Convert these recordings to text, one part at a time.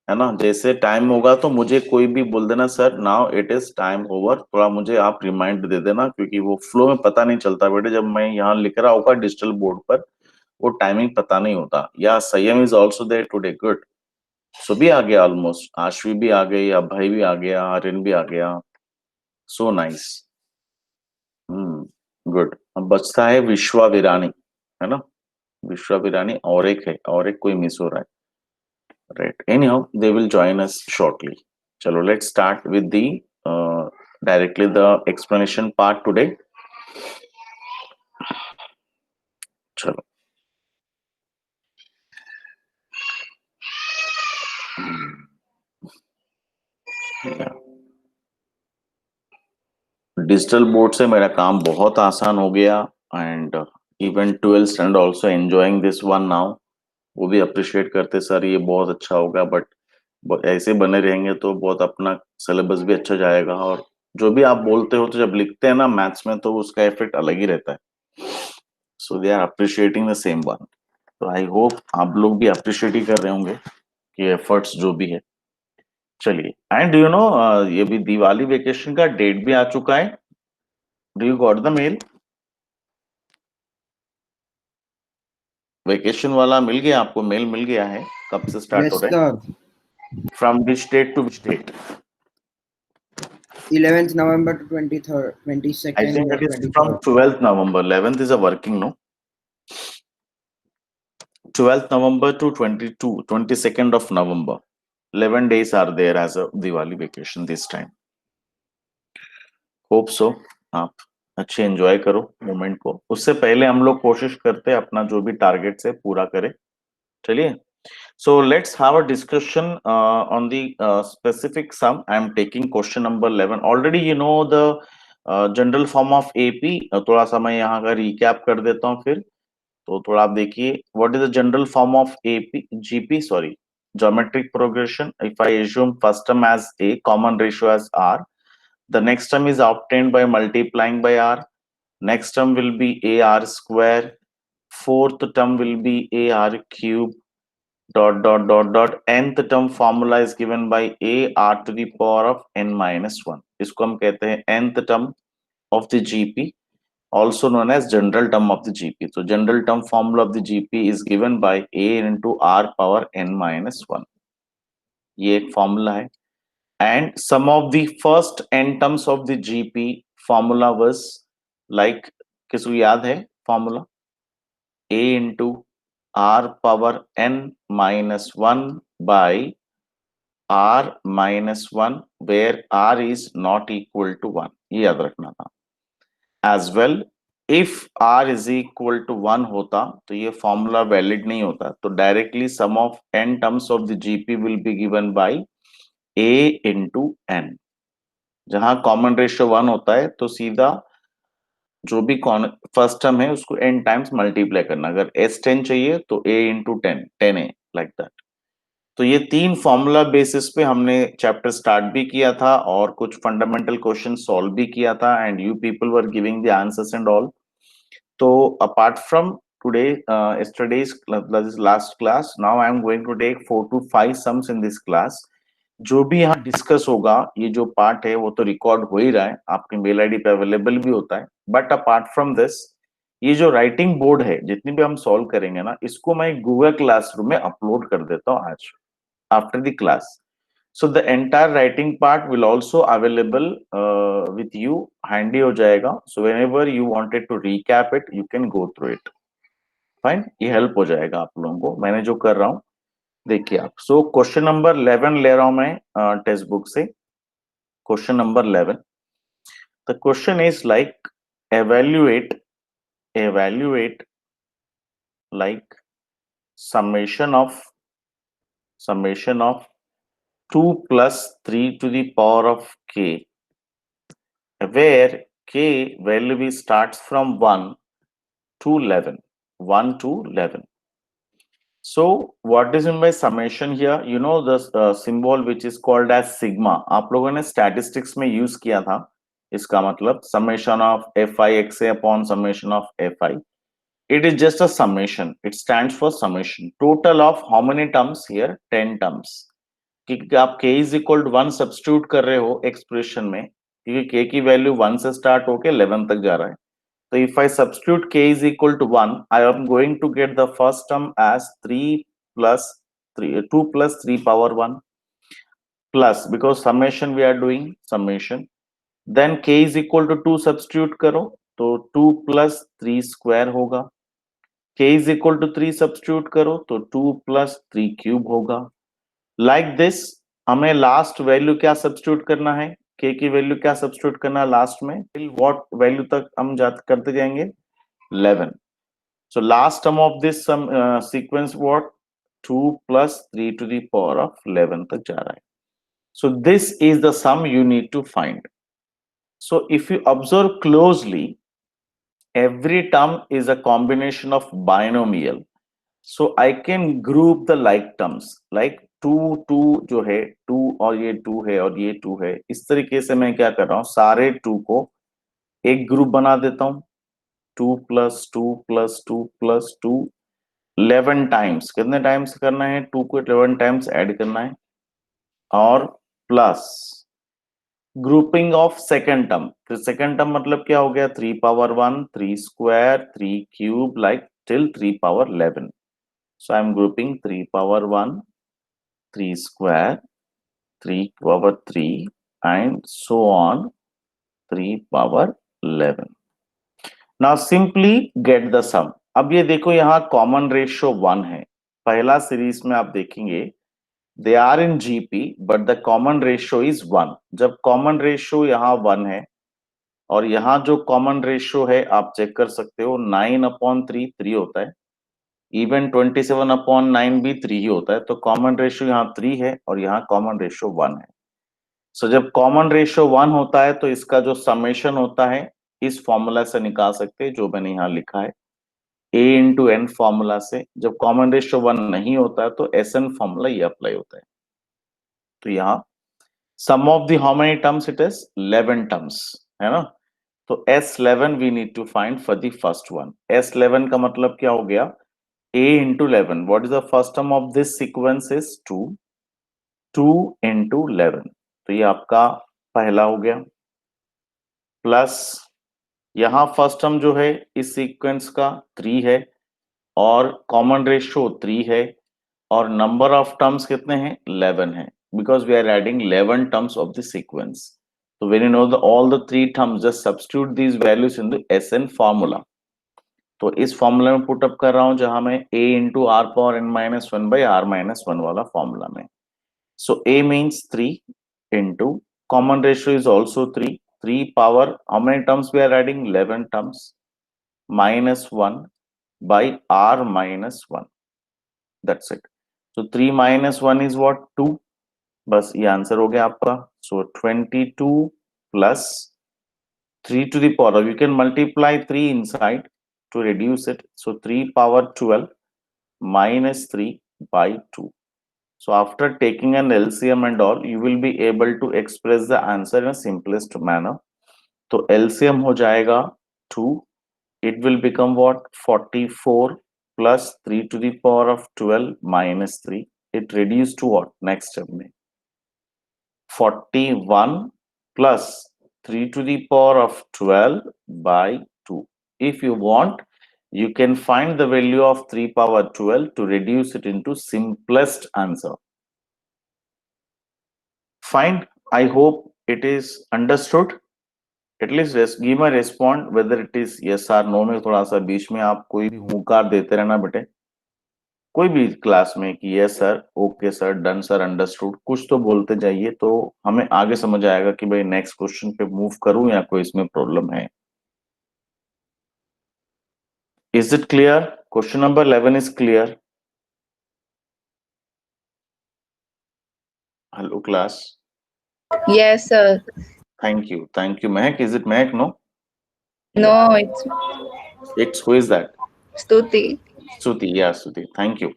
है ना। जैसे टाइम होगा तो मुझे कोई भी बोल देना sir now it is time over, थोड़ा मुझे आप रिमाइंड दे देना, क्योंकि वो फ्लो में पता नहीं चलता बेटे, जब मैं यहाँ लिख रहा होगा डिजिटल बोर्ड पर वो टाइमिंग पता नहीं होता। या Sanyam is also there today, good. सभी आ गया ऑलमोस्ट, आशवी भी आ गई, अभय भी आ गया, आर्यन भी आ गया, सो नाइस। गुड। अब बचता है विश्वा विरानी, है ना। विश्वा विरानी और एक है, और एक कोई मिस हो रहा है, right. Anyhow they will join us shortly. चलो let's start with the directly the explanation part today. चलो डिजिटल बोर्ड से मेरा काम बहुत आसान हो गया, and even 12th standard also enjoying this one now. वो भी अप्रिशिएट करते सर ये बहुत अच्छा होगा, बट ऐसे बने रहेंगे तो बहुत अपना सिलेबस भी अच्छा जाएगा, और जो भी आप बोलते हो तो जब लिखते हैं ना मैथ्स में तो उसका इफेक्ट अलग ही रहता है। So they are appreciating the same one. तो आई होप आप लोग भी अप्रिशिएट ही कर रहे होंगे कि एफर्ट्स जो भी है। चलिए, एंड यू नो ये भी दिवाली वेकेशन का डेट भी आ चुका है। Do you got the mail? Vacation वाला मिल गया आपको, मेल मिल गया है? कब से स्टार्ट हो Yes, रहा sir. है? From which date to which date? 11th November to 23rd, I 22nd think or it is from 23rd. 12th November. 11th is a working, no? 12th November to 22nd of November. 11 days are there as a Diwali vacation this time. Hope so आप अच्छे enjoy करो moment को। उससे पहले हम लोग कोशिश करते हैं अपना जो भी टारगेट है पूरा करें। चलिए, so let's have a discussion on the specific sum. I am taking question number 11 already, you know the general form of AP. थोड़ा सा मैं यहाँ का रिकैप कर देता हूँ फिर। तो थोड़ा आप देखिए, what is the general form of AP GP, sorry, geometric progression. If I assume first term as a, common ratio as r, the next term is obtained by multiplying by r. Next term will be ar square. Fourth term will be ar cube. Dot dot dot dot. Nth term formula is given by a r to the power of n minus 1. इसको हम कहते हैं nth term of the GP, also known as general term of the GP. So general term formula of the GP is given by a into r power n minus 1. ये एक formula है। And sum of the first n terms of the GP formula was like, किसको याद है formula? a into r power n minus 1 by r minus 1, where r is not equal to 1, ये याद रखना था। As well, if r is equal to 1 होता तो ये फॉर्मूला वैलिड नहीं होता। तो directly sum of n terms of the GP will be given by a into n। जहां कॉमन रेशियो 1 होता है तो सीधा जो भी फर्स्ट टर्म है उसको n टाइम्स मल्टीप्लाई करना। अगर s 10 चाहिए तो a into 10, 10a, like that. तो ये तीन फॉर्मूला बेसिस पे हमने चैप्टर स्टार्ट भी किया था और कुछ फंडामेंटल क्वेश्चन सॉल्व भी किया था, and you people were giving the answers and all. तो apart from today yesterday's last class, now I am going to take 4 to 5 sums in this class. जो भी यहाँ डिस्कस होगा, ये जो पार्ट है वो तो रिकॉर्ड हो ही रहा है, आपके मेल आईडी पे अवेलेबल भी होता है। बट अपार्ट फ्रॉम दिस, ये जो राइटिंग बोर्ड है जितनी भी हम सॉल्व करेंगे ना, इसको मैं गूगल क्लासरूम में अपलोड कर देता हूँ आज after the class. So the entire writing part will also available with you, handy हो जाएगा। So whenever you wanted to recap it, you can go through it. Fine, ये help हो जाएगा आप लोगों को, मैंने जो कर रहा हूँ देखिए आप। So क्वेश्चन नंबर 11 ले रहा हूं मैं टेक्स्ट बुक से। Question number 11, the question is like evaluate like summation of 2 plus 3 to the power of k, where k value starts from 1 to 11, 1 to 11. So what is meant by summation here? You know the symbol which is called as sigma, आप लोगों ने statistics में use किया था। इसका मतलब summation of fi xa upon summation of fi. It is just a summation. It stands for summation. Total of how many terms here? 10 terms. कि आप k is equal to 1 substitute कर रहे हो एक्सप्रेशन में, क्योंकि k की value 1 से start होके 11 तक जा रहा है. So if I substitute k is equal to 1, I am going to get the first term as 3 plus 3, 2 plus 3 power 1 plus, because summation we are doing summation. Then k is equal to 2 substitute करो तो 2 plus 3 square होगा. k is equal to 3 substitute करो तो 2 plus 3 cube होगा. Like this हमें last value क्या substitute करना है, k की वैल्यू क्या सब्स्टिट्यूट करना है लास्ट में, टिल व्हाट वैल्यू तक हम करते जाएंगे 11. So last term of this sequence what, 2 plus 3 to the power of 11 तक जा रहा है. So this is the sum you need to find. So if you observe closely, every term is a combination of binomial. So I can group the like terms, like 2 2 जो है 2 और ये 2 है और ये 2 है, इस तरीके से मैं क्या कर रहा हूँ, सारे 2 को एक ग्रुप बना देता हूँ. 2 plus 2 plus 2 plus 2 11 टाइम्स, कितने टाइम्स करना है, 2 को 11 टाइम्स ऐड करना है, और plus grouping of second term. फिर सेकेंड टर्म मतलब क्या हो गया, 3 power 1 3 square 3 cube like till 3 power 11. So I am grouping 3 power 1 3 square 3 power 3 and so on 3 power 11. Now simply get the sum. अब ये देखो यहाँ कॉमन रेशियो 1 है. पहला सीरीज में आप देखेंगे they are in GP but the common ratio is 1. जब कॉमन रेशियो यहाँ 1 है और यहाँ जो कॉमन रेशियो है आप चेक कर सकते हो, 9/3 3 होता है, इवन 27/9 भी 3 ही होता है. तो कॉमन रेशियो यहाँ 3 है और यहाँ कॉमन रेशियो 1 है. सो जब कॉमन रेशियो 1 होता है तो इसका जो समेशन होता है इस फॉर्मूला से निकाल सकते हैं जो मैंने यहाँ लिखा है, a इंटू एन फॉर्मूला से. जब कॉमन रेशियो 1 नहीं होता है तो एस एन फॉर्मूला ये अप्लाई होता है. तो यहाँ sum of the how many terms it is 11 terms है ना. तो S11 we need to find for the first one. S11 का मतलब क्या हो गया, a into 11. What is the first term of this sequence is 2 2 into 11. तो ये आपका पहला हो गया, प्लस यहाँ फर्स्ट टर्म जो है इस सीक्वेंस का 3 है और कॉमन रेशियो 3 है और नंबर ऑफ टर्म्स कितने हैं 11 है, because we are adding 11 terms of the sequence. So when you know all the 3 terms, just substitute these values in the SN formula. तो इस फॉर्मूला में पुट अप कर रहा हूं जहां मैं a into r power n minus 1 by r minus 1 वाला formula में. So a means 3 into common ratio is also 3 3 power how many terms we are adding 11 terms minus 1 by r minus 1. That's it. So 3 minus 1 is what 2. बस ये answer हो गया आपका. So 22 plus 3 to the power, you can multiply 3 inside to reduce it. So 3 power 12 minus 3 by 2. So after taking an LCM and all, you will be able to express the answer in a simplest manner. तो LCM हो जाएगा 2. It will become what, 44 plus 3 to the power of 12 minus 3. It reduced to what, next step में 41 plus 3 to the power of 12 by 2. If you want, you can find the value of 3 power 12 to reduce it into simplest answer. Fine. I hope it is understood. At least give a response whether it is yes or no. में थोड़ा सा बीच में आप कोई भी हुंकार देते रहना बेटे, कोई भी क्लास में कि yes sir, okay sir, done sir, understood, कुछ तो बोलते जाइए तो हमें आगे समझ आएगा कि भाई नेक्स्ट क्वेश्चन पे मूव करूं या कोई इसमें प्रॉब्लम है. Is it clear? Question number 11 is clear? Hello class. Yes, sir. Thank you Mehak. Is it Mehak? No, No, it's who is that? Stuti. Stuti. Yeah, Stuti, thank you.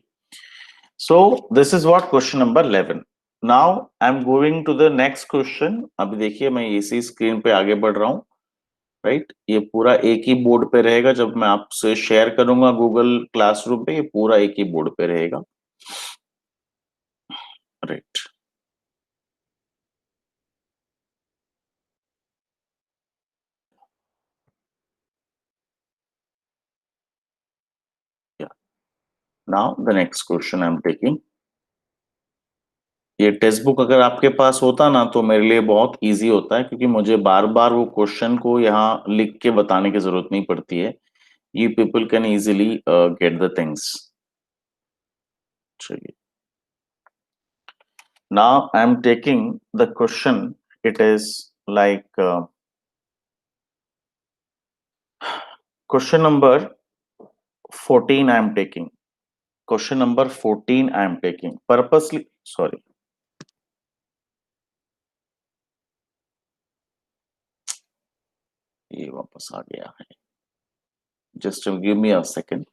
So this is what question number 11. Now I'm going to the next question. अभी देखिए मैं इसी screen पे आगे बढ़ रहा हूँ, right. ये पूरा एक ही बोर्ड पे रहेगा. जब मैं आपसे शेयर करूंगा गूगल क्लासरूम पे, ये पूरा एक ही बोर्ड पे रहेगा, right. Now the next question I am taking. ये टेक्स्ट बुक अगर आपके पास होता ना तो मेरे लिए बहुत इजी होता है, क्योंकि मुझे बार बार वो क्वेश्चन को यहाँ लिख के बताने की जरूरत नहीं पड़ती है। You people can easily get the things. चलिए, now I am taking the question. It is like question number 14 I am taking. Question number 14 I am taking. Purposely, sorry. ये वापस आ गया है. Just give me a second.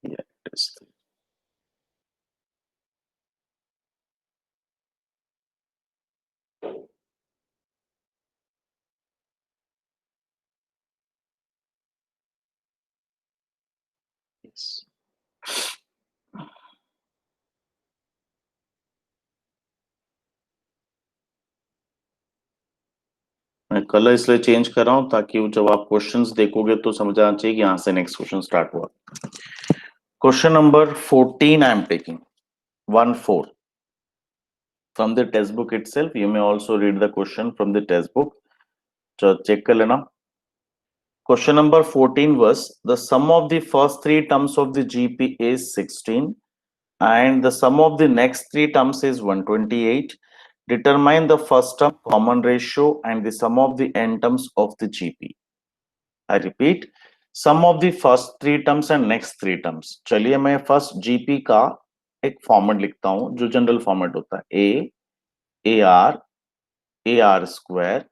Yeah, it is. Yes. मैं colour इसलिए change कर रहा हूं ताकि जब आप क्वेश्चंस देखोगे तो समझ आना चाहिए कि यहां से नेक्स्ट क्वेश्चन स्टार्ट हुआ. Question number 14 I am taking 1-4 from the test book itself. You may also read the question from the test book. तो चेक कर लेना. Question number 14 was the sum of the first three terms of the GP is 16 and the sum of the next three terms is 128. Determine the first term common ratio and the sum of the n terms of the GP. I repeat, sum of the first three terms and next three terms. चलिए मैं first GP का एक format लिखता हूं जो general format होता है. A R square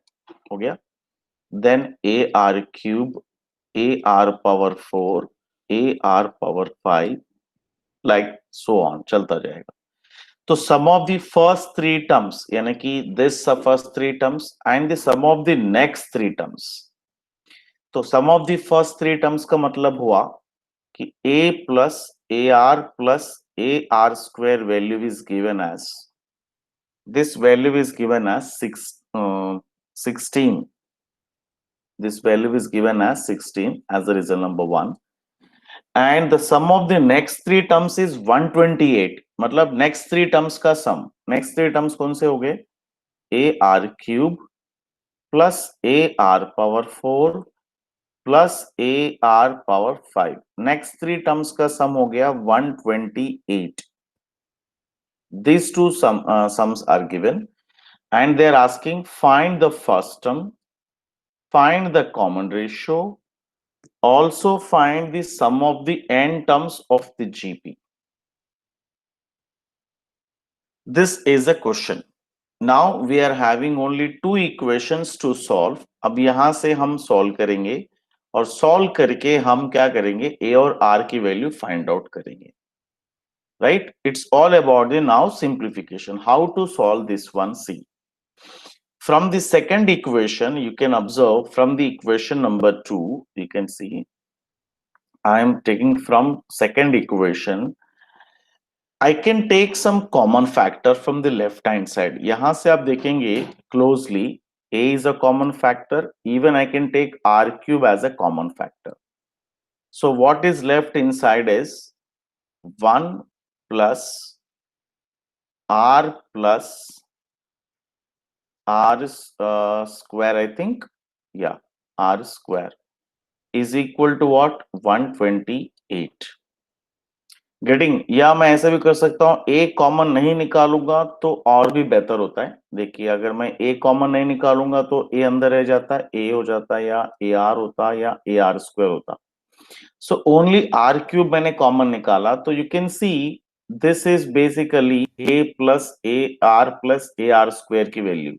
हो गया, then AR cube, AR power 4, AR power 5, like so on, चलता जाएगा. तो sum of the first three terms यानी कि this first three terms and the sum of the next three terms. तो sum of the first three terms का मतलब हुआ कि A plus AR plus AR square value is given as, this value is given as 16. This value is given as 16 as the result number 1. And the sum of the next three terms is 128. मतलब next three terms का sum. Next three terms कौन से हो गए? AR cube plus AR power 4 plus AR power 5. Next three terms का sum हो गया 128. These two sums are given and they are asking find the first term, find the common ratio, also find the sum of the n terms of the GP. This is a question. Now we are having only two equations to solve. अब यहां से हम solve करेंगे और solve करके हम क्या करेंगे, a और r की वैल्यू find out करेंगे. Right? It's all about the now simplification. How to solve this one? See. From the second equation, you can observe from the equation number 2, you can see I am taking from second equation. I can take some common factor from the left hand side. यहाँ से आप देखेंगे closely, a is a common factor. Even I can take r cube as a common factor. So what is left inside is 1 plus r plus r square, I think. Yeah, r square is equal to what? 128. Getting. या मैं ऐसे भी कर सकता हूं, ए common नहीं निकालूंगा तो और भी बेहतर होता है. देखिए अगर मैं ए कॉमन नहीं निकालूंगा तो ए अंदर रह जाता है, ए हो जाता है या ए आर होता है या ए आर स्क्वायर होता. सो ओनली आर क्यूब मैंने कॉमन निकाला तो you can see this is basically a plus a r square की value.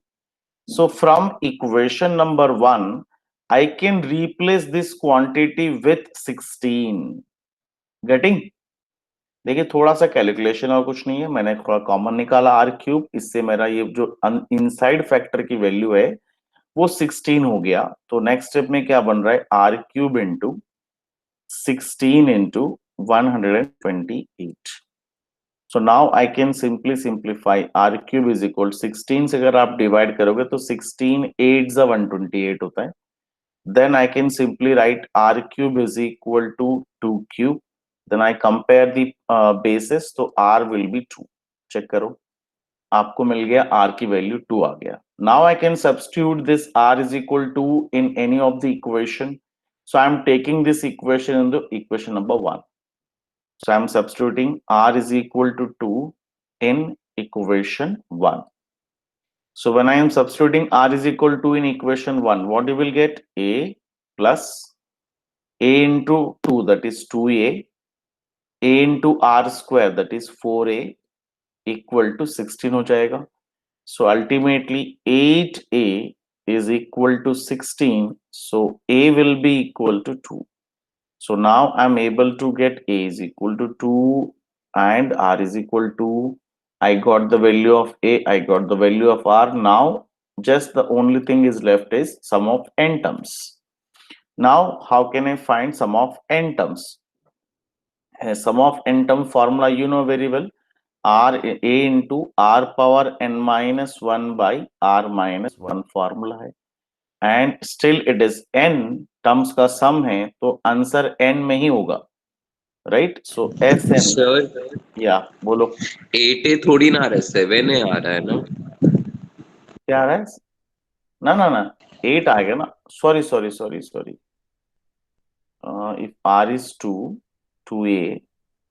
So from equation number 1 I can replace this quantity with 16. Getting. देखिए थोड़ा सा कैलकुलेशन और कुछ नहीं है, मैंने थोड़ा कॉमन निकाला आर क्यूब, इससे मेरा ये जो इनसाइड फैक्टर की वैल्यू है वो 16 हो गया. तो नेक्स्ट स्टेप में क्या बन रहा है, r cube into 16 into 128. So now I can simply simplify r cube is equal 16 से अगर आप डिवाइड करोगे तो 16 8 सा 128 होता है. Then I can simply write r cube is equal to 2 cube. Then I compare the bases, तो r will be 2. Check करो, आपको मिल गया r की वैल्यू 2 आ गया. Now I can substitute this r is equal to in any of the equation. So I am taking this equation in the equation number 1. So I am substituting r is equal to 2 in equation 1. So when I am substituting r is equal to in equation 1, what you will get? A plus a into 2, that is 2a into r square, that is 4a equal to 16 हो जाएगा. So ultimately 8a is equal to 16. So a will be equal to 2. So now I'm able to get a is equal to 2 and r is equal to, I got the value of a, I got the value of r. Now just the only thing is left is sum of n terms. Now how can I find sum of n terms? Sum of n term formula you know very well. R a into r power n minus 1 by r minus 1 formula है. And still it is n terms का sum है, तो answer n में ही होगा, right? सो S N. Sir या बोलो 8 थोड़ी ना आ रहा है, 7 आ रहा है ना. क्या आ रहा है? ना ना ना 8 आ गया ना. Sorry sorry sorry sorry. If r is 2, 2a,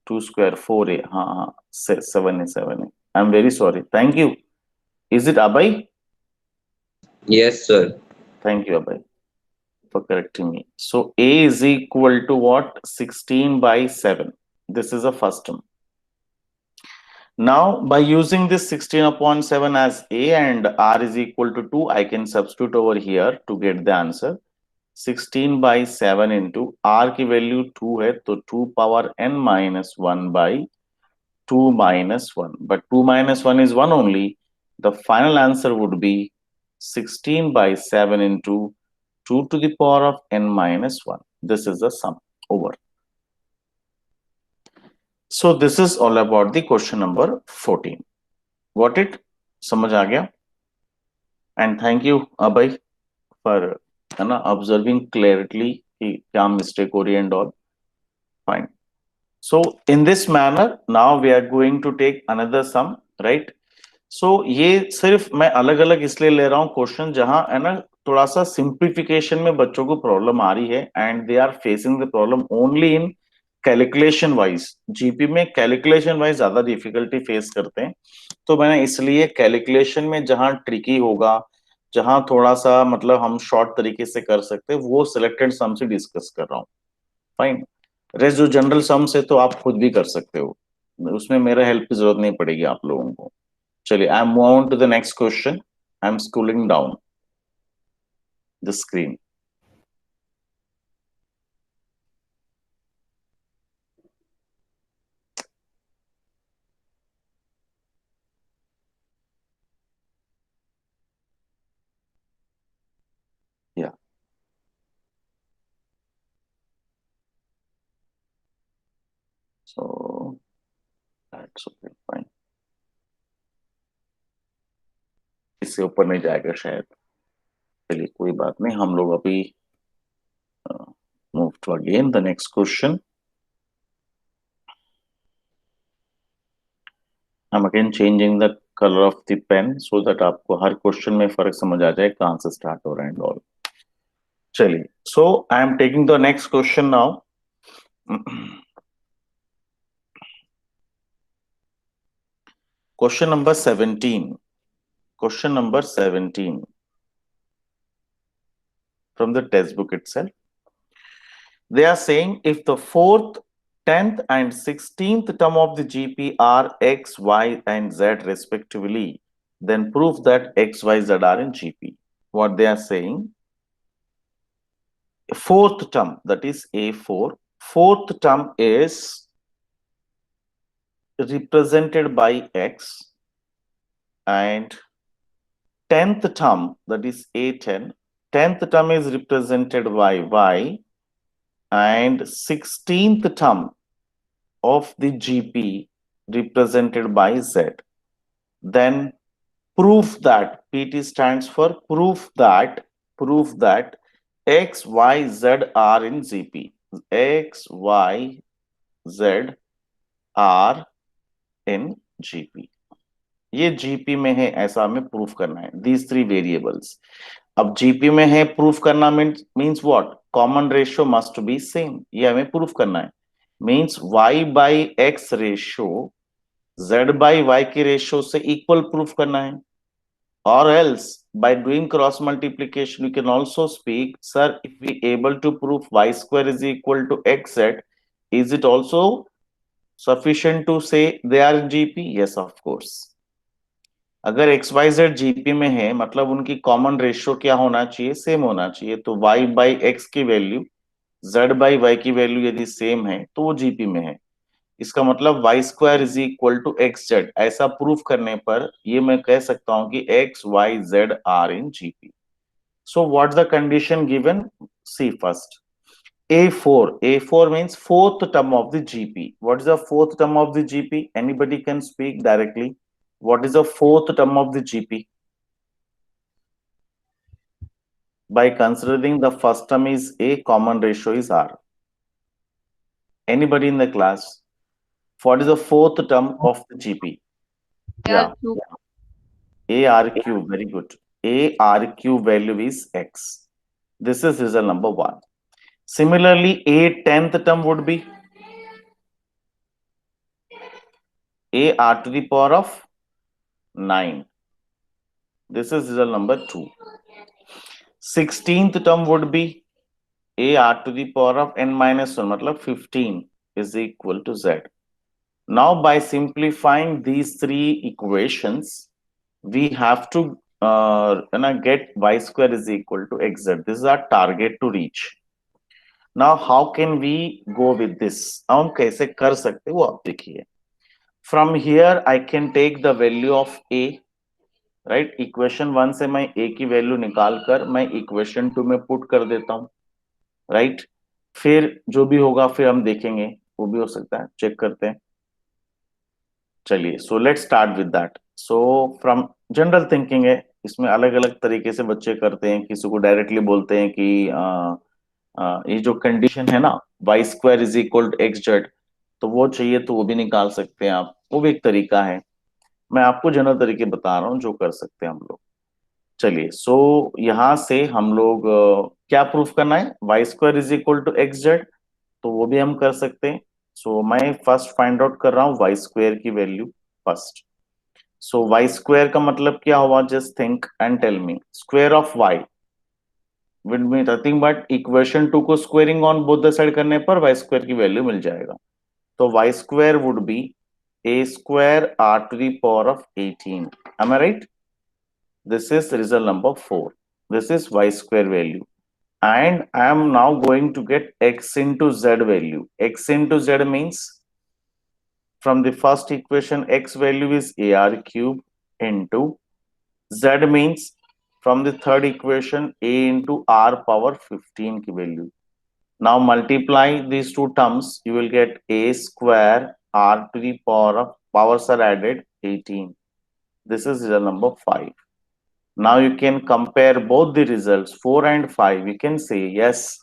2 square 4a. हाँ हाँ 7 है. I am very sorry. Thank you. Is it Abhay? Yes sir. Thank you, Abhay, for correcting me. So a is equal to what? 16 by 7. This is the first term. Now by using this 16 upon 7 as a and r is equal to 2, I can substitute over here to get the answer. 16 by 7 into r की value 2 है, तो 2 power n minus 1 by 2 minus 1. But 2 minus 1 is 1 only. The final answer would be 16 by 7 into 2 to the power of n minus 1. This is the sum. Over. So this is all about the question number 14. Got it? समझ आ गया? And thank you Abhay for observing clearly कि क्या mistake हो रही है and all. Fine. So in this manner now we are going to take another sum, right? So ये सिर्फ मैं अलग अलग इसलिए ले रहा हूँ क्वेश्चन जहां है ना थोड़ा सा सिंप्लीफिकेशन में बच्चों को प्रॉब्लम आ रही है and they are facing the problem only in calculation wise. GP में कैलकुलेशन वाइज ज्यादा डिफिकल्टी फेस करते हैं, तो मैंने इसलिए कैलकुलेशन में जहां ट्रिकी होगा, जहां थोड़ा सा मतलब हम शॉर्ट तरीके से कर सकते हैं, वो सिलेक्टेड सम से डिस्कस कर रहा हूँ. फाइन. रेस्ट जो जनरल सम्स है तो आप खुद भी कर सकते हो, उसमें मेरा हेल्प की जरूरत नहीं पड़ेगी आप लोगों को. चलिए, I am move on to the next question. I am scrolling down the screen. Yeah. So that's okay, fine. इससे ऊपर नहीं जाएगा शायद. चलिए कोई बात नहीं, हम लोग अभी move to again the next question. I'm again changing the color of the pen so that आपको हर क्वेश्चन में फर्क समझ आ जाए कहां से स्टार्ट हो रहा है एंड ऑल. चलिए, so I am taking the next question now. Question number 17. Question number 17 from the textbook itself. They are saying if the 4th, 10th and 16th term of the GP are X, Y and Z respectively, then prove that X, Y, Z are in GP. What they are saying, 4th term, that is A4, 4th term is represented by X, and 10th term, that is A10, 10th term is represented by Y, and 16th term of the GP represented by Z, then prove that, PT stands for prove that X, Y, Z are in GP. X, Y, Z are in GP. ये GP में है ऐसा हमें proof करना है. These three variables. अब GP में है प्रूफ करना means what? Common ratio must be same. ये हमें प्रूफ करना है. Means Y by X ratio Z by Y की रेशियो से इक्वल प्रूफ करना है. Or else by doing cross multiplication we can also speak, sir, if we able to prove y square is equal to xz, is it also sufficient to say they are in GP? Yes, of course. अगर xyz GP में है मतलब उनकी common ratio क्या होना चाहिए? Same होना चाहिए. तो y by x की वैल्यू z by y की वैल्यू यदि सेम है तो वो GP में है. इसका मतलब y square is equal to x z. ऐसा प्रूफ करने पर ये मैं कह सकता हूं कि x, y, z are in GP. So what the condition given? See first A4 means fourth term of the GP. What is the fourth term of the GP? Anybody can speak directly. What is the fourth term of the GP? By considering the first term is A, common ratio is R. Anybody in the class? What is the fourth term of the GP? Yeah. AR cube, very good. AR cube value is X. This is result number 1. Similarly, A 10th term would be AR to the power of 9. This is result number 2. 16th term would be AR to the power of n minus 1, matlab 15 is equal to Z. Now, by simplifying these three equations, we have to get y square is equal to xz. This is our target to reach. Now, how can we go with this? हम कैसे कर सकते वो आप देखिए. From here, I can take the value of a, right? Equation 1 से मैं a की वैल्यू निकाल कर मैं equation 2 में पुट कर देता हूँ, right? फिर जो भी होगा फिर हम देखेंगे, वो भी हो सकता है, चेक करते हैं. चलिए, so let's start with that. So from general thinking है, इसमें अलग अलग तरीके से बच्चे करते हैं. किसी को डायरेक्टली बोलते हैं कि ये जो कंडीशन है ना y square is equal to x z, तो वो चाहिए तो वो भी निकाल सकते हैं आप, वो भी एक तरीका है. मैं आपको जनरल तरीके बता रहा हूँ जो कर सकते हैं हम लोग. चलिए, सो यहां से हम लोग क्या प्रूफ करना है? y square is equal to x z, तो वो भी हम कर सकते हैं. सो मैं फर्स्ट फाइंड आउट कर रहा हूँ y स्क्वायर की value first. So y square का मतलब क्या हुआ? Just think and tell me. Square of y will be nothing but equation 2 को squaring on both the side करने पर y स्क्वायर की वैल्यू मिल जाएगा. तो y square would be a square r to the power of 18. Am I right? This is result number 4. This is y square value. And I am now going to get x into z value. X into z means from the first equation x value is ar cube into z means from the third equation a into r power 15 की value. Now multiply these two terms, you will get a square r to the power of powers are added 18. This is result number 5. Now you can compare both the results 4 and 5. You can say yes,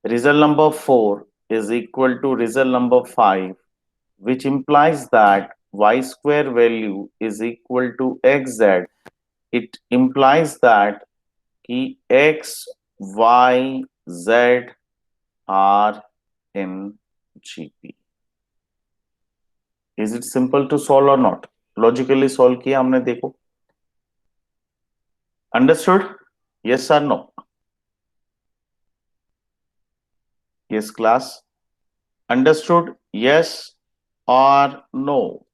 result number 4 is equal to result number 5, which implies that y square value is equal to xz. It implies that ki x, y, z are in GP. Is it simple to solve or not? Logically solve किया हमने, देखो. Understood? Yes or no? Yes, class. Understood? Yes or no?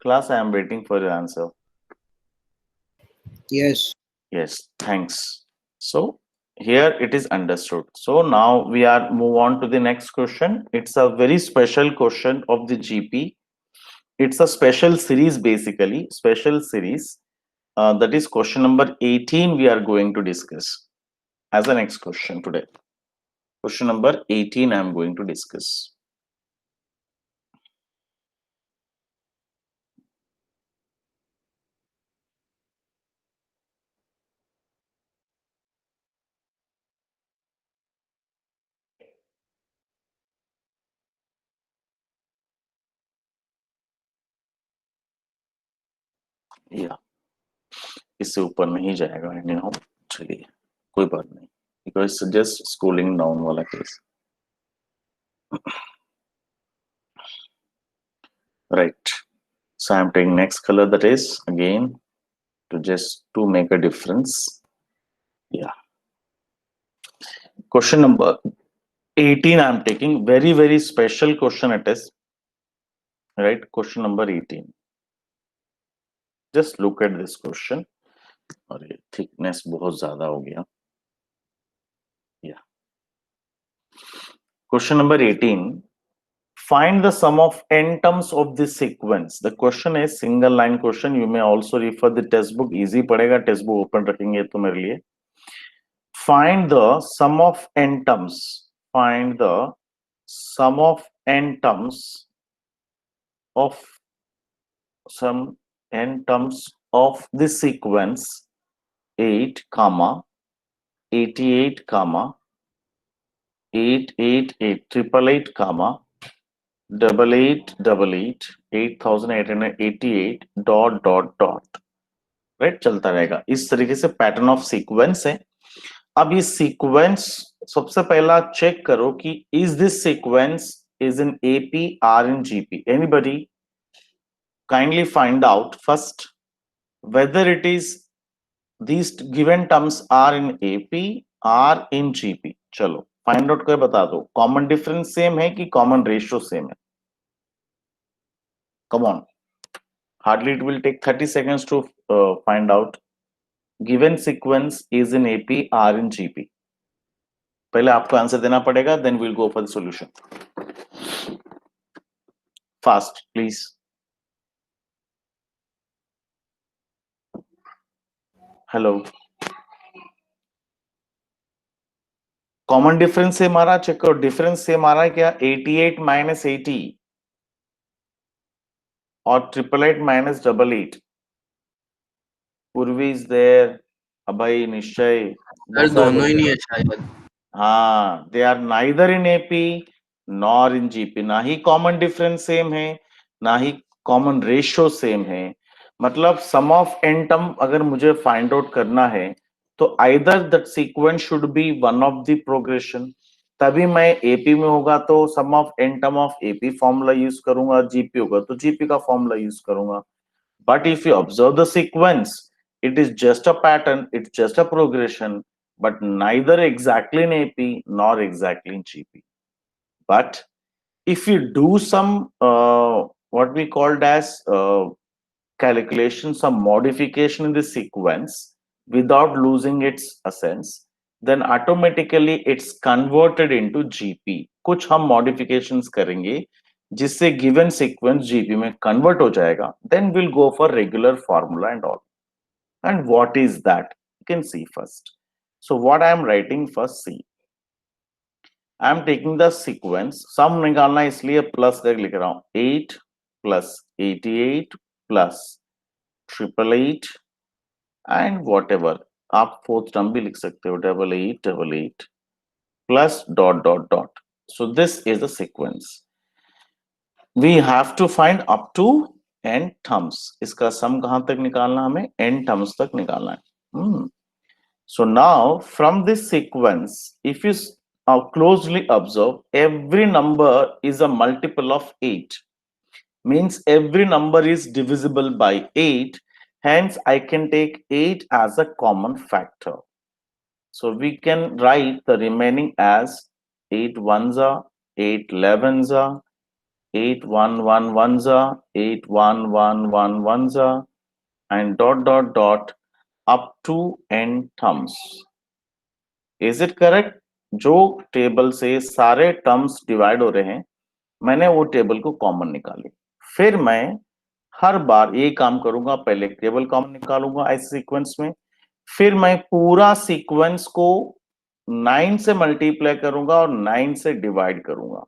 Class, I am waiting for your answer. Yes. Yes, thanks. So here it is understood. So now we are move on to the next question. It's a very special question of the GP. It's a special series, basically special series. That is question number 18 we are going to discuss as the next question today. Question number 18 I am going to discuss. या इससे ऊपर नहीं जाएगा any how, चलिए कोई बात नहीं, because just schooling down वाला case. Right. So I'm taking next color, that is again to make a difference. Yeah. Question number 18 I'm taking, very special question it is. Right? Question number 18. Just look at this question. और ये thickness बहुत ज़्यादा हो गया. Yeah. Question number 18. Find the sum of n terms of this sequence. The question is single line question. You may also refer the test book. Easy पड़ेगा, test book open रखेंगे तो मेरे लिए. Find the sum of n terms. Find the sum of n terms of some n terms of this sequence 8, 88, 888, 888, 8888, 8888, dot. Right, चलता रहेगा. इस तरीके से पैटर्न ऑफ सीक्वेंस है. अब ये सीक्वेंस सबसे पहला चेक करो कि is this sequence is in AP, are in GP. Anybody kindly find out first whether it is these given terms are in AP or in GP. चलो find out कर बता दो. कॉमन डिफरेंस सेम है कि common ratio same है? Come on, hardly it will take 30 seconds to find out. Given sequence is in AP or in GP. पहले आपको answer देना पड़ेगा, then will go for the solution. Fast please. Hello, common difference से मारा, check करो difference से मारा क्या? 88 माइनस 80 और 888 माइनस 88. पूर्वी इज देयर, अभय, निश्चय, दोनों ही नहीं है शायद. हाँ, they are neither in AP nor in GP. ना ही कॉमन डिफरेंस सेम है, ना ही कॉमन रेशियो सेम है. मतलब सम ऑफ एन टर्म अगर मुझे फाइंड आउट करना है तो either that sequence should be one of the progression. तभी मैं एपी में होगा तो sum of n term of AP formula use करूंगा, जीपी होगा तो जीपी का फॉर्मूला यूज करूंगा. But if you observe the sequence, it is just a pattern, it's just a progression, but neither exactly in AP nor exactly in GP. But if you do some what we called as calculation, some modification in the sequence without losing its essence, then automatically it's converted into GP. कुछ हम modifications करेंगे जिससे given sequence GP में convert हो जाएगा. Then we'll go for regular formula and all. And what is that? You can see first. So what I am writing first, see. I am taking the sequence. Sum निकालना इसलिए plus कर लिख रहा हूं. 8 plus 88 plus 888 and whatever. आप fourth term भी लिख सकते हो, 8888 plus dot. So this is the sequence. We have to find up to n terms. इसका सम कहां तक निकालना? हमें n terms तक निकालना है. So now from this sequence, if you closely observe, every number is a multiple of 8. Means every number is divisible by 8. Hence I can take 8 as a common factor. So we can write the remaining as 8 ones are, 8 11s are, 8 1 1 ones are, 8 1 1 1 ones are, and dot up to n terms. Is it correct? जो table से सारे terms divide हो रहे हैं, मैंने वो table को common निकाली. फिर मैं हर बार ये काम करूंगा, पहले टेबल कॉमन निकालूंगा ऐसे सीक्वेंस में, फिर मैं पूरा सीक्वेंस को 9 से मल्टीप्लाई करूंगा और 9 से डिवाइड करूंगा।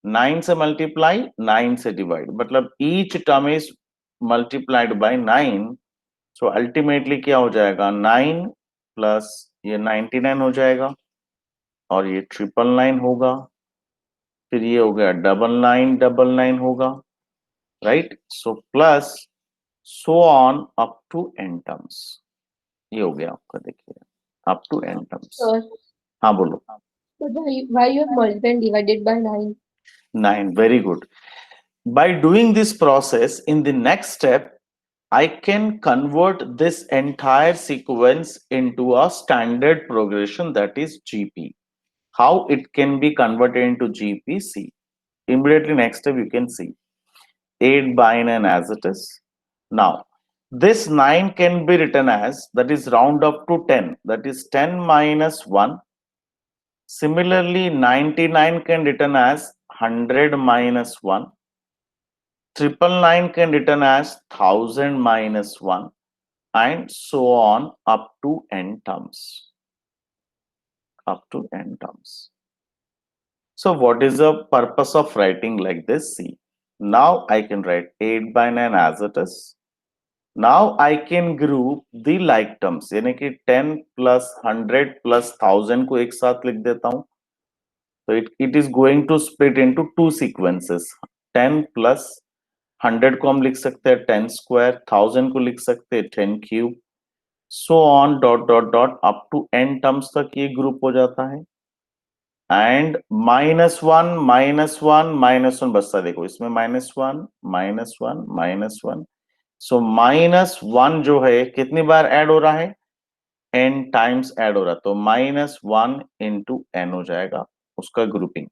9 से मल्टीप्लाई, 9 से डिवाइड, मतलब each term is multiplied by 9। So ultimately क्या हो जाएगा, 9 प्लस ये 99 हो जाएगा और ये 999 होगा, फिर ये हो गया 9999 होगा, right. So plus so on up to n terms, ये हो गया आपका, देखिए up to n terms. Sir, हाँ बोलो। but why you have multiplied and divided by 9? 9, very good. By doing this process, in the next step, I can convert this entire sequence into a standard progression, that is GP. How it can be converted into GP? See, immediately next step you can see 8 by 9 as it is. Now, this 9 can be written as, that is round up to 10, that is 10 minus 1. Similarly, 99 can written as 100 minus 1. 999 can written as 1000 minus 1, and so on up to n terms. Up to n terms. So what is the purpose of writing like this? See, now I can write 8 by 9 as it is. Now I can group the like terms, यानी कि 10 plus 100 plus 1000 को एक साथ लिख देता हूं। So it is going to split into two sequences. 10 plus 100 को हम लिख सकते हैं 10 स्क्वायर, 1000 को लिख सकते हैं 10 cube, so on dot dot dot up to n terms तक ये ग्रुप हो जाता है। एंड -1 -1 -1 बचता, देखो इसमें -1 -1 -1, सो -1 जो है कितनी बार ऐड हो रहा है, n टाइम्स ऐड हो रहा है, तो -1 इंटू n हो जाएगा उसका grouping.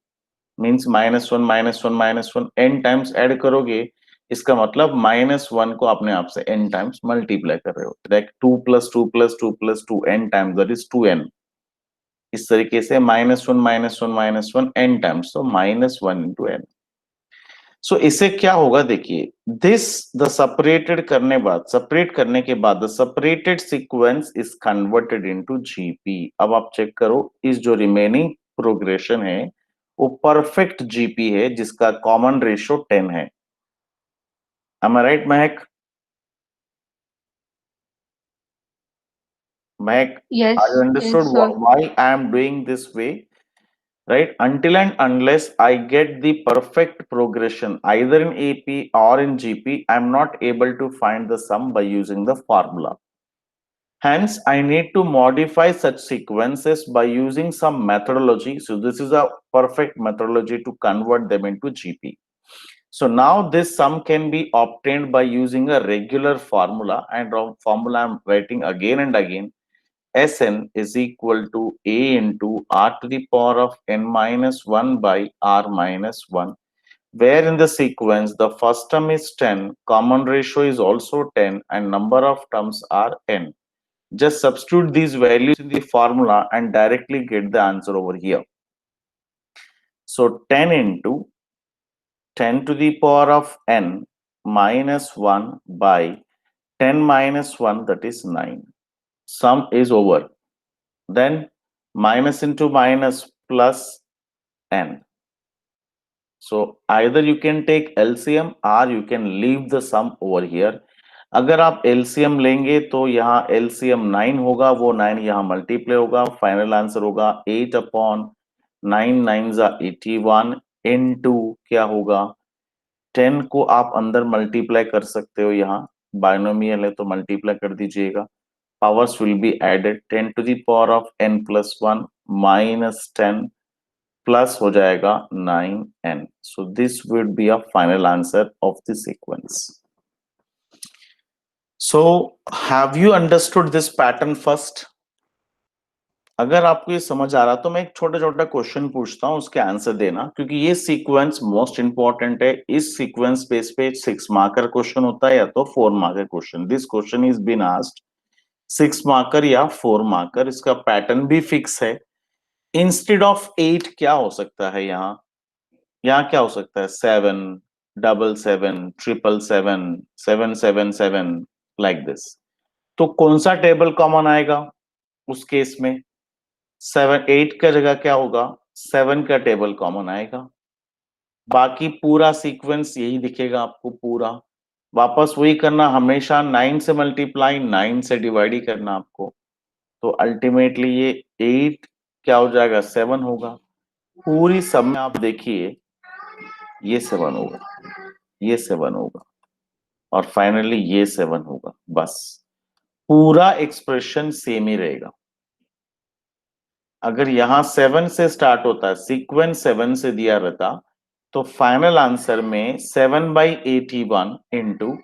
Means -1 -1 -1 n times add करोगे, इसका मतलब -1 को अपने आप से n टाइम्स मल्टीप्लाई कर रहे हो। Like 2 + 2 + 2 + 2 n times, that is 2n। इस तरीके से -1 -1 -1 n टाइम्स, तो -1 इंटू n। सो इससे क्या होगा, देखिए दिस द सेपरेट करने के बाद the separated sequence is converted into GP. अब आप चेक करो, इस जो रिमेनिंग प्रोग्रेशन है वो परफेक्ट जीपी है जिसका कॉमन रेशियो 10 है। Am I right, Mehak? Mehak, Yes, I understood yes, sir. why I am doing this way, right? Until and unless I get the perfect progression either in AP or in GP, I am not able to find the sum by using the formula. Hence, I need to modify such sequences by using some methodology. So this is a perfect methodology to convert them into GP. So now this sum can be obtained by using a regular formula, and formula I'm writing again and again. Sn is equal to a into r to the power of n minus 1 by r minus 1, where in the sequence the first term is 10, common ratio is also 10, and number of terms are n. Just substitute these values in the formula and directly get the answer over here. So 10 into 10 to the power of n minus 1 by 10 minus 1, that is 9. Sum is over. Then minus into minus plus n. So either you can take LCM or you can leave the sum over here. अगर आप LCM लेंगे तो यहाँ LCM 9 होगा, वो 9 यहाँ multiply होगा, final answer होगा 8 अपॉन 9 9 81 इनटू क्या होगा 10 को आप अंदर मल्टीप्लाई कर सकते हो, यहाँ बाइनोमियल है तो मल्टीप्लाई कर दीजिएगा, powers will be added 10 to the power of n plus 1 minus 10 plus हो जाएगा 9n. So this would be a final answer of the sequence. So have you understood this pattern first? अगर आपको ये समझ आ रहा तो मैं एक छोटा छोटा क्वेश्चन पूछता हूं, उसके आंसर देना, क्योंकि ये सीक्वेंस मोस्ट इंपॉर्टेंट है। इस सीक्वेंस बेस पे 6 मार्कर क्वेश्चन होता है या तो 4 marker question. This question is been asked 6 marker या 4 मार्कर। इसका पैटर्न भी फिक्स है। इंस्टेड ऑफ 8 क्या हो सकता है, यहाँ क्या हो सकता है 7 7 7 7 7 7 7 7 लाइक दिस। तो कौन सा टेबल कॉमन आएगा उस केस में? 7 8 का जगह क्या होगा, 7 का टेबल कॉमन आएगा, बाकी पूरा सीक्वेंस यही दिखेगा आपको पूरा। वापस वही करना, हमेशा 9 से मल्टीप्लाई 9 से डिवाइड ही करना आपको। तो अल्टीमेटली ये 8 क्या हो जाएगा, 7 होगा। पूरी सब में आप देखिए ये 7 होगा, ये 7 होगा और फाइनली ये 7 होगा। बस पूरा एक्सप्रेशन सेम ही रहेगा। अगर यहां 7 से स्टार्ट होता है, सीक्वेंस 7 से दिया रहता, तो फाइनल आंसर में 7/81 इंटू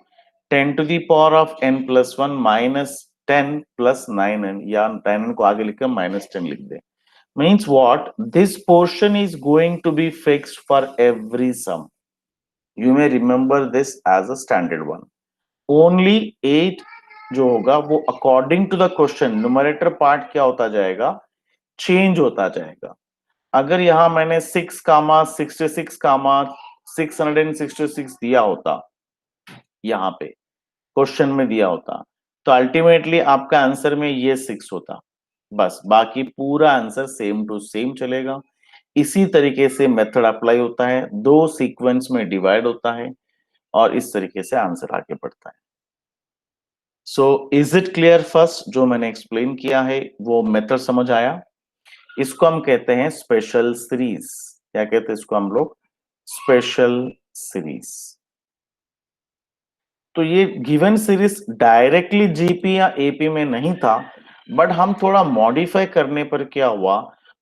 10⁻n+1 माइनस 10+9n, या 10n को आगे लिखकर -10 लिख दे। Means what, this portion is going to be fixed for every sum. You may remember this as a standard one. Only 8 जो होगा वो according to the question numerator part क्या होता जाएगा, चेंज होता जाएगा। अगर यहां मैंने 6 कामा 66 कामा 666 दिया होता, यहां पे क्वेश्चन में दिया होता, तो अल्टीमेटली आपका आंसर में ये 6 होता। बस बाकी पूरा आंसर सेम टू सेम चलेगा। इसी तरीके से मेथड अप्लाई होता है, दो सीक्वेंस में डिवाइड होता है और इस तरीके से आंसर आगे बढ़ता है। So is it clear? First जो मैंने एक्सप्लेन किया है वो मेथड समझ आया? इसको हम कहते हैं स्पेशल सीरीज। क्या कहते हैं इसको हम लोग? Special series. तो ये गिवन सीरीज डायरेक्टली जीपी या एपी में नहीं था, बट हम थोड़ा मॉडिफाई करने पर क्या हुआ,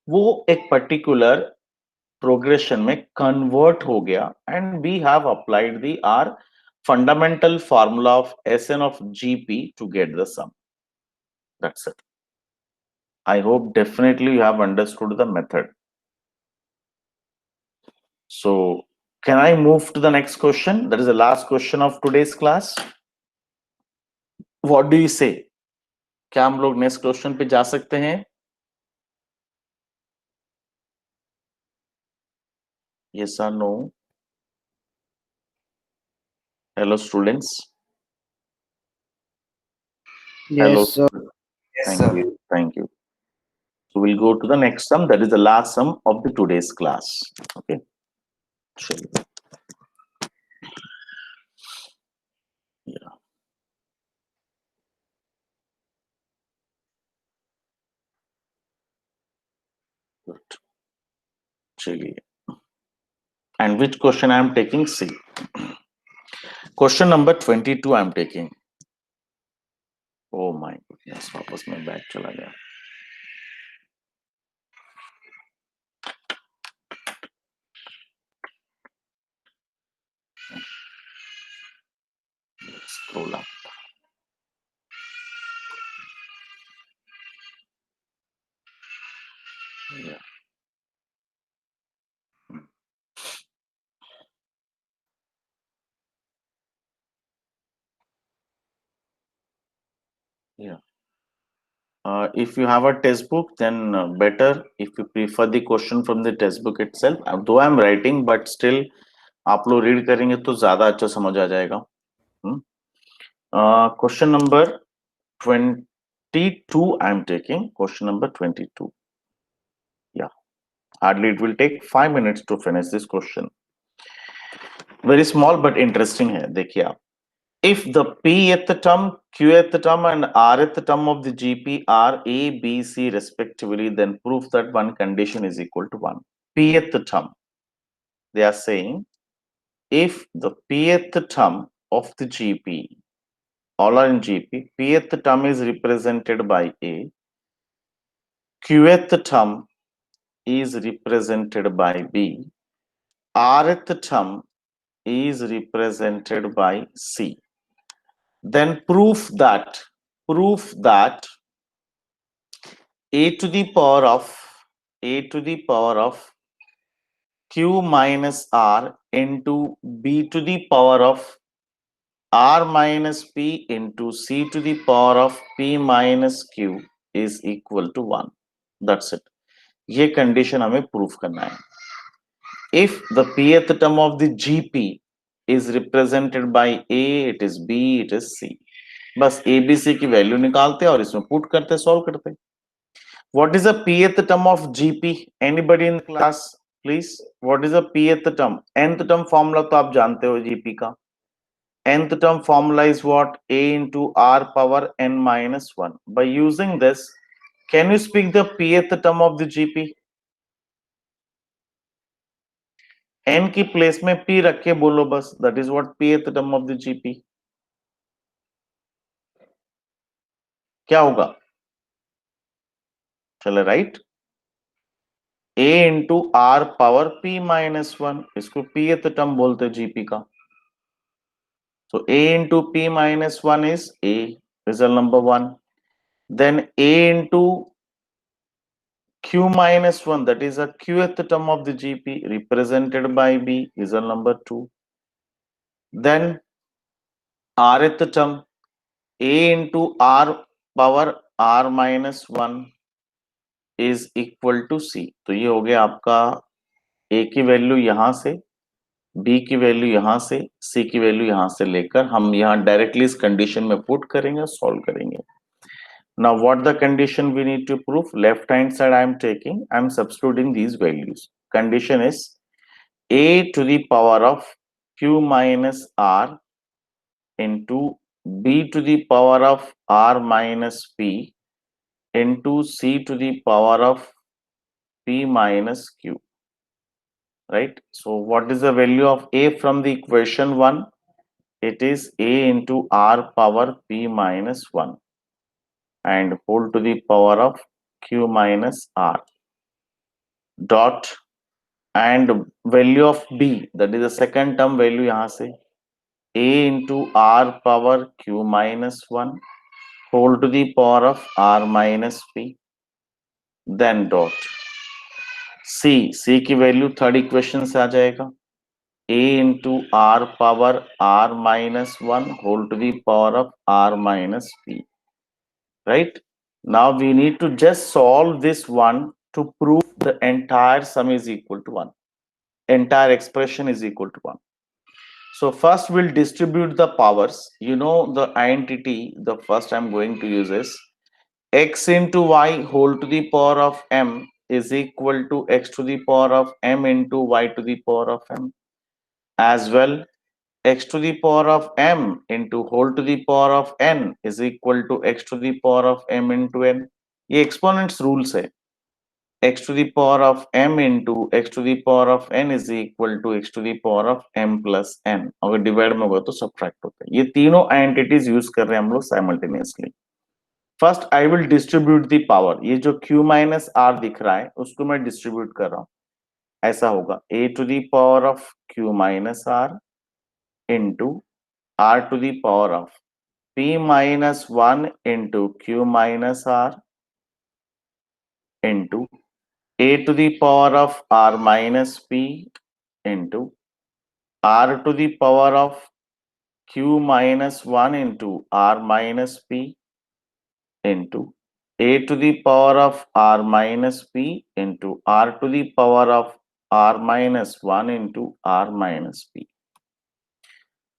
वो एक पर्टिकुलर प्रोग्रेशन में कन्वर्ट हो गया and we have applied the our fundamental formula of SN of GP to get the sum. That's it. I hope definitely you have understood the method. So, can I move to the next question? That is the last question of today's class. What do you say? क्या हम लोग next question पे जा सकते हैं? Yes or no? Hello students. Hello. Yes, sir. Thank you. Thank you. So we'll go to the next sum. That is the last sum of the today's class. Okay. चलिए. Yeah. Good. चलिए. And which question I am taking? C. Question number 22 I am taking. Oh my goodness, वापस मैं back चला गया. Scroll up. Yeah. Yeah. If you have a test book, then better. If you prefer the question from the test book itself, though I'm writing, but still, आप लोग read करेंगे तो ज्यादा अच्छा समझ आ जाएगा. Question number 22 I'm taking. Question number 22. Yeah. Hardly it will take 5 minutes to finish this question. Very small but interesting है. देखिए आप. If the pth term, qth term and rth term of the GP are A, B, C respectively, then prove that one condition is equal to 1. Pth term, they are saying if the pth term of the GP, all are in GP, pth term is represented by A, qth term is represented by B, rth term is represented by C. Then prove that a to the power of q minus r into b to the power of r minus p into c to the power of p minus q is equal to 1. That's it. ये condition हमें proof करना है. If the pth term of the GP is represented by A, it is B, it is C. बस ABC की value निकालते और इसमें put करते, सॉल्व करते. What is the pth term of GP? Anybody in class, please? What is the pth term? Nth term formula तो आप जानते हो GP का. Nth term formula is what? A into R power n minus 1. By using this, can you speak the pth term of the GP? N की place में P रख के बोलो बस. That is what pth term of the GP. क्या होगा? चले right. A into R power P minus 1. इसको pth term बोलते GP का. So A into P minus 1 is A, result number 1. Then A into Q minus 1, that is a qth term of the GP represented by B, result number 2. Then rth term, A into R power R minus 1 is equal to C. तो ये हो गया आपका A की value यहां से, B की value यहां से, C की वैल्यू यहां से लेकर हम यहां डायरेक्टली इस कंडीशन में पुट करेंगे, सॉल्व करेंगे. Now what the condition we need to prove? Left hand side I am taking, I am substituting these values. Condition is A to the power of Q minus R into B to the power of R minus P into C to the power of P minus Q. Right? So what is the value of A from the equation 1? It is A into R power P minus 1 and whole to the power of Q minus R dot and value of B, that is the second term value यहाँ से A into R power Q minus 1 whole to the power of R minus P, then dot C की value third equation से आ जाएगा A into R power R minus 1 whole to the power of R minus P. Right? Now we need to just solve this one to prove the entire sum is equal to 1. Entire expression is equal to 1. So first we'll distribute the powers. You know the identity, the first I'm going to use is x into y whole to the power of m is equal to x to the power of m into y to the power of m. As well, x to the power of m into whole to the power of n is equal to x to the power of m into n. ये exponents rules है. X to the power of m into x to the power of n is equal to x to the power of m plus n. अगर divide में होगा तो subtract होता है. ये तीनों आइडेंटिटीज यूज कर रहे हैं हम लोग simultaneously. First I will distribute the power. ये जो q माइनस आर दिख रहा है उसको मैं डिस्ट्रीब्यूट कर रहा हूं. ऐसा होगा a to the power of q minus r into r to the power of p minus 1 into q minus r into a to the power of r minus p into r to the power of q minus 1 into r minus p into a to the power of r minus p into r to the power of r minus 1 into r minus p.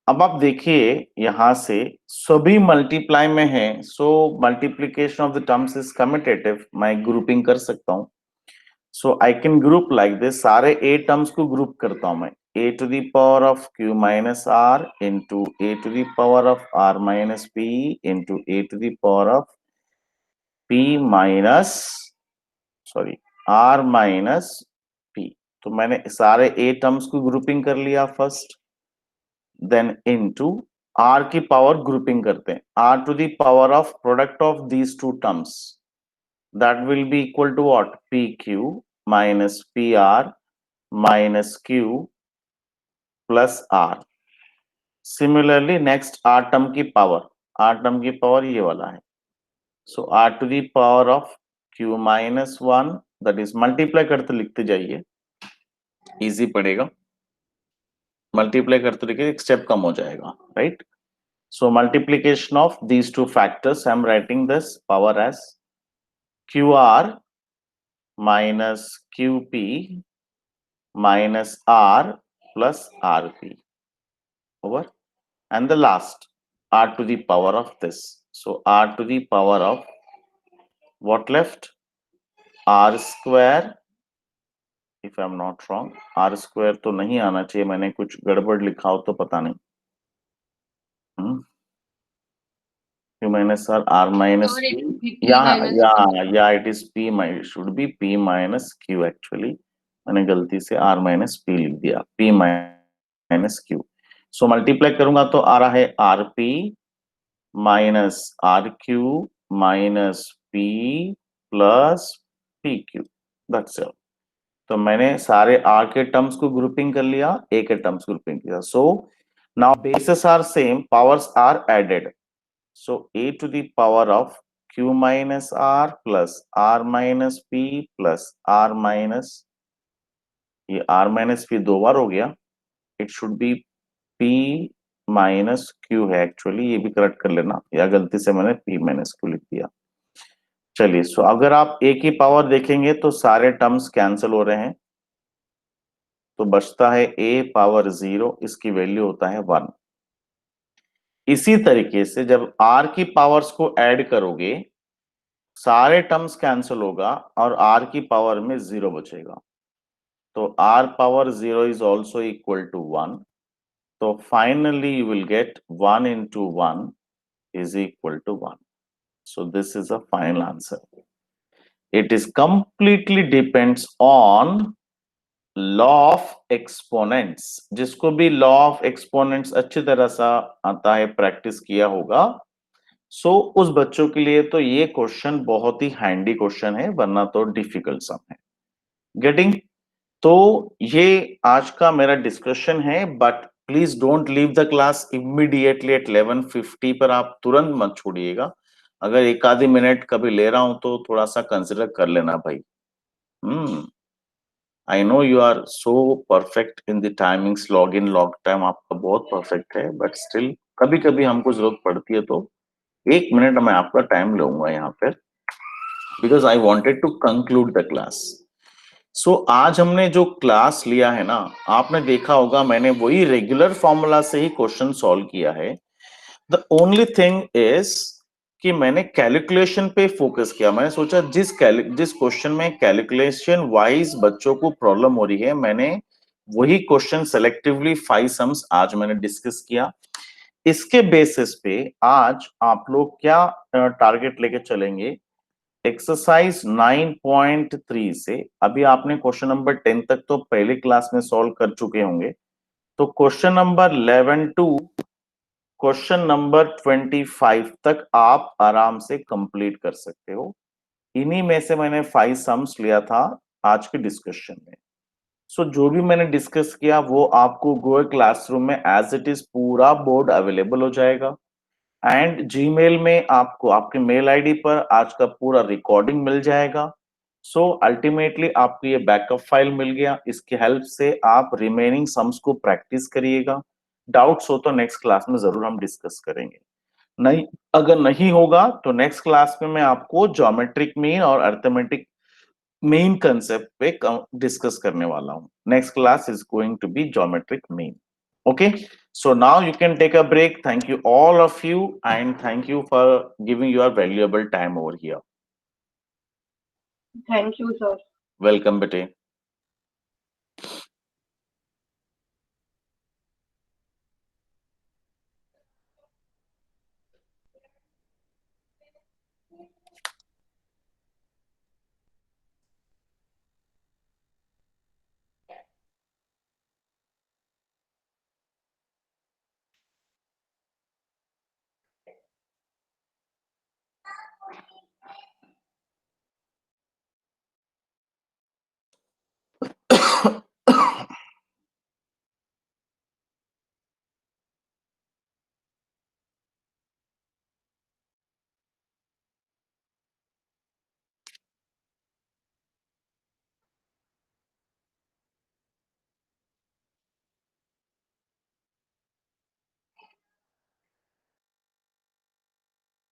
अब आप देखिए यहां से सभी multiply में है, so multiplication of the terms is commutative. मैं grouping कर सकता हूं. So I can group like this. सारे a terms को group करता हूं मैं. A to the power of q minus r into a to the power of r minus p into a to the power of p minus r minus p. तो मैंने सारे a terms को grouping कर लिया first. Then into r की power grouping करते हैं. r to the power of product of these two terms. That will be equal to what? pq minus pr minus q plus r. Similarly, next r term की power ये वाला है. So r to the power of q minus 1, that is multiply करते लिखते जाइए, easy पड़ेगा. Multiply करते लिखिए, एक step कम हो जाएगा, right? So multiplication of these two factors, I am writing this power as qr minus qp minus r plus rp over, and the last r to the power of this. So r to the power of what left? R square, if I am not wrong, r square तो नहीं आना चाहिए, मैंने कुछ गड़बड़ लिखा हो तो पता नहीं। Q minus R, R minus Or it Q. would be P Yeah, minus yeah, it is P minus, should be P minus Q actually. मैंने गलती से R minus P लिख दिया, P minus Q. So multiply करूंगा तो आ रहा है RP minus RQ minus P plus PQ. That's all. तो मैंने सारे R के टर्म्स को ग्रुपिंग कर लिया, A के टर्म्स ग्रुपिंग किया. So now bases are same, powers are added. So a to the power of q minus r plus r minus p plus r minus, ये r minus p दो बार हो गया, it should be p minus q है actually, ये भी correct कर लेना, या गलती से मैंने p minus q लिख दिया. चलिए, सो अगर आप a की पावर देखेंगे तो सारे टर्म्स कैंसिल हो रहे हैं, तो बचता है a पावर 0, इसकी वैल्यू होता है 1. इसी तरीके से जब r की पावर्स को ऐड करोगे सारे टर्म्स कैंसिल होगा और r की पावर में 0 बचेगा, तो r power 0 is also equal to 1. तो finally you will get 1 into 1 is equal to 1. So this is a final answer. It is completely depends on law of exponents. जिसको भी law of exponents अच्छी तरह सा आता है, practice किया होगा, सो उस बच्चों के लिए तो ये क्वेश्चन बहुत ही हैंडी क्वेश्चन है, वरना तो डिफिकल्ट सम है. गेटिंग? तो ये आज का मेरा डिस्कशन है, but please don't leave the class immediately eight 11:50 पर. आप तुरंत मत छोड़िएगा. अगर एक आधी मिनट कभी ले रहा हूं तो थोड़ा सा कंसिडर कर लेना भाई. I know you are so perfect in the timings, log in log time आपका बहुत परफेक्ट है, बट स्टिल कभी कभी हमको जरूरत पड़ती है, तो 1 मिनट मैं आपका टाइम लूंगा यहाँ पर, because I wanted to conclude the class. So आज हमने जो क्लास लिया है ना, आपने देखा होगा मैंने वही रेगुलर फॉर्मूला से ही क्वेश्चन सॉल्व किया है. द ओनली थिंग इज कि मैंने कैलकुलेशन पे फोकस किया. मैंने सोचा जिस क्वेश्चन में कैलकुलेशन वाइज बच्चों को प्रॉब्लम हो रही है, मैंने वही क्वेश्चन सेलेक्टिवली 5 सम्स आज मैंने डिस्कस किया. इसके बेसिस पे आज आप लोग क्या टारगेट लेके चलेंगे, एक्सरसाइज 9.3 से. अभी आपने क्वेश्चन नंबर 10 तक तो पहले क्लास में सॉल्व कर चुके होंगे, तो question number 11 to question number 25 तक आप आराम से कंप्लीट कर सकते हो. इन्हीं में से मैंने 5 सम्स लिया था आज के डिस्कशन में. सो जो भी मैंने डिस्कस किया वो आपको गूगल क्लासरूम में एज इट इज पूरा बोर्ड अवेलेबल हो जाएगा, एंड जीमेल में आपको आपके मेल आईडी पर आज का पूरा रिकॉर्डिंग मिल जाएगा. सो अल्टीमेटली आपको ये बैकअप फाइल मिल गया. इसकी हेल्प से आप रिमेनिंग सम्स को प्रैक्टिस करिएगा. डाउट्स हो तो नेक्स्ट क्लास में जरूर हम डिस्कस करेंगे. नहीं, अगर नहीं होगा तो नेक्स्ट क्लास में मैं आपको ज्योमेट्रिक मीन और अर्थमेटिक मेन कंसेप्ट पे डिस्कस करने वाला हूं. Next class is going to be geometric mean. Okay, so now you can take a break. Thank you all of you, and thank you for giving your valuable time over here. Thank you, sir. Welcome, bete.